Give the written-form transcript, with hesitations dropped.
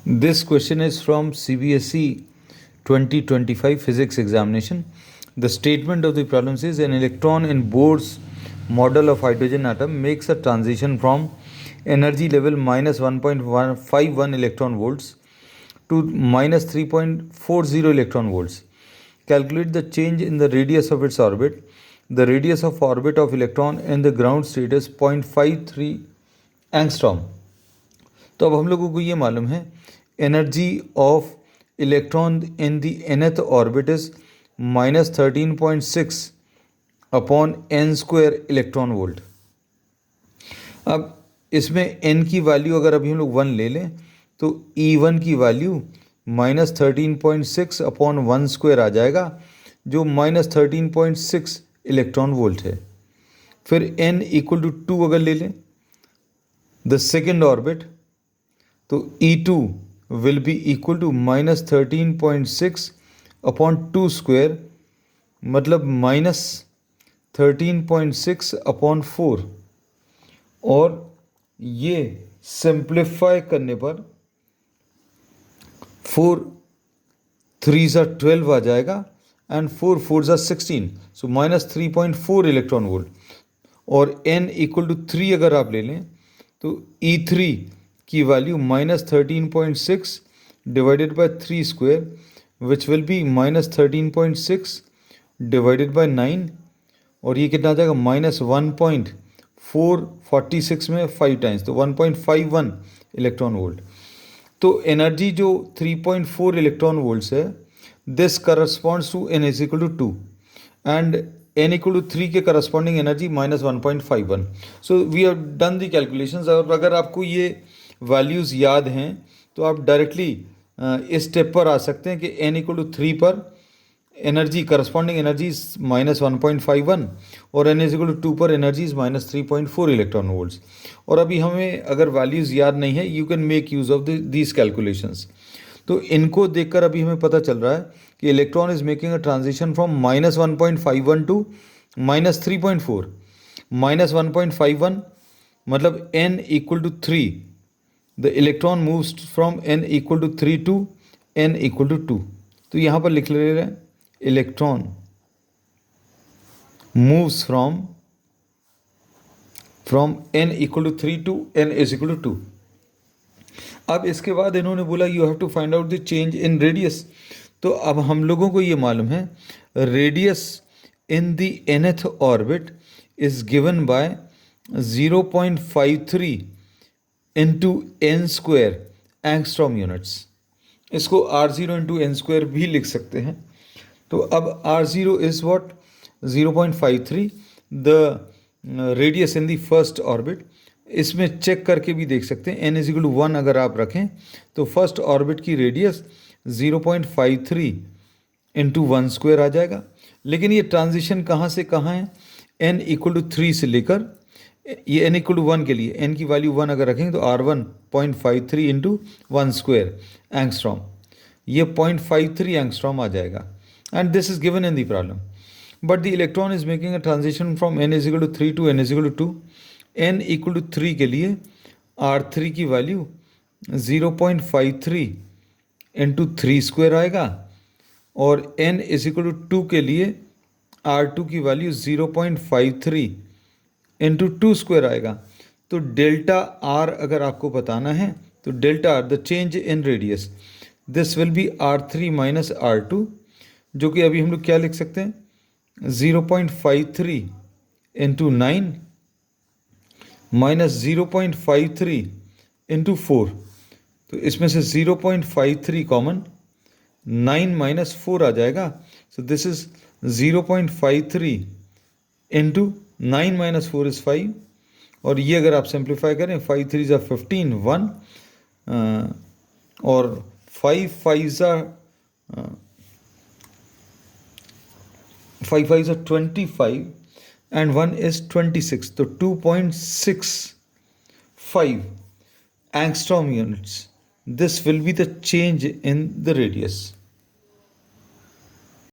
This question is from CBSE 2025 physics examination. The statement of the problem says an electron in Bohr's model of hydrogen atom makes a transition from energy level minus 1.51 electron volts to minus 3.40 electron volts. Calculate the change in the radius of its orbit. The radius of orbit of electron in the ground state is 0.53 angstrom. तो अब हम लोगों को ये मालूम है energy of electron in the nth orbit is minus 13.6 upon n square electron volt. अब इसमें n की वैल्यू अगर अभी हम लोग 1 ले लें तो E1 की वैल्यू माइनस 13.6 अपॉन 1 स्क्वायर आ जाएगा जो माइनस 13.6 इलेक्ट्रॉन वोल्ट है. फिर n इक्वल टू 2 अगर ले लें द सेकेंड ऑर्बिट तो E2 will be equal to minus 13.6 upon 2 square मतलब माइनस 13.6 अपॉन 4 और ये सिंप्लीफाई करने पर 4 3 ज़ा 12 आ जाएगा एंड 4 4 ज़ा 16 सो माइनस 3.4 इलेक्ट्रॉन वोल्ट. और n इक्वल टू 3 अगर आप ले लें तो E3 की value minus 13.6 divided by 3 square which will be minus 13.6 divided by 9 और ये कितना आ जाएगा माइनस 1.446 में 5 टाइम्स तो 1.51 इलेक्ट्रॉन वोल्ट. तो एनर्जी जो 3.4 इलेक्ट्रॉन वोल्ट्स है this corresponds to n is equal to 2 and n equal to 3 के corresponding energy minus 1.51. So we have done the calculations. और अगर आपको ये वैल्यूज़ याद हैं तो आप डायरेक्टली इस स्टेप पर आ सकते हैं कि n इक्वल टू 3 पर एनर्जी करस्पॉन्डिंग एनर्जी माइनस 1.51 और n इज इक्वल टू 2 पर energy is minus 3.4 electron volts. और अभी हमें अगर वैल्यूज़ याद नहीं है you can make use of these calculations. तो इनको देखकर अभी हमें पता चल रहा है कि electron is making a transition from minus 1.51 to minus 3.4. Minus 1.51 मतलब n equal to 3. The electron moves from n equal to 3 to n equal to 2. तो यहाँ पर लिख ले रहे हैं electron moves from n equal to 3 to n is equal to 2. अब इसके बाद इन्होंने बोला you have to find out the change in radius. तो अब हम लोगों को ये मालूम है radius in the nth orbit is given by 0.53 into n square angstrom units. इसको R0 इंटू n स्क्वायर भी लिख सकते हैं. तो अब R0 is what 0.53 the radius in the first orbit. इसमें चेक करके भी देख सकते हैं n इज इक्वल टू 1 अगर आप रखें तो फर्स्ट ऑर्बिट की रेडियस 0.53 इंटू 1 स्क्वायर आ जाएगा. लेकिन ये ट्रांजिशन कहाँ से कहाँ है n इक्वल टू 3 से लेकर ये n इक्वल टू 1 के लिए n की वैल्यू 1 अगर रखेंगे तो R1.53 इंटू 1 स्क्वायर एंगस्ट्रॉम ये 0.53 एंगस्ट्रॉम आ जाएगा and this is given in the problem. But the electron is making a transition from n is equal to 3 to n is equal to 2. n equal to 3 के लिए R3 की value 0.53 into 3 square आएगा और n is equal to 2 के लिए R2 की value 0.53 into 2 square आएगा. तो डेल्टा R अगर आपको बताना है तो delta R the change in radius this will be R3 minus R2 जो कि अभी हम लोग क्या लिख सकते हैं 0.53 इंटू 9 माइनस 0.53 इंटू 4. तो इसमें से 0.53 कॉमन 9 माइनस 4 आ जाएगा. So this is 0.53 into 9 minus 4 is 5 और ये अगर आप सिंप्लीफाई करें 5 3 ज़ा 15 1 और 5 5 ज़ा 25 and 1 is 26. So 2.65 angstrom units. This will be the change in the radius.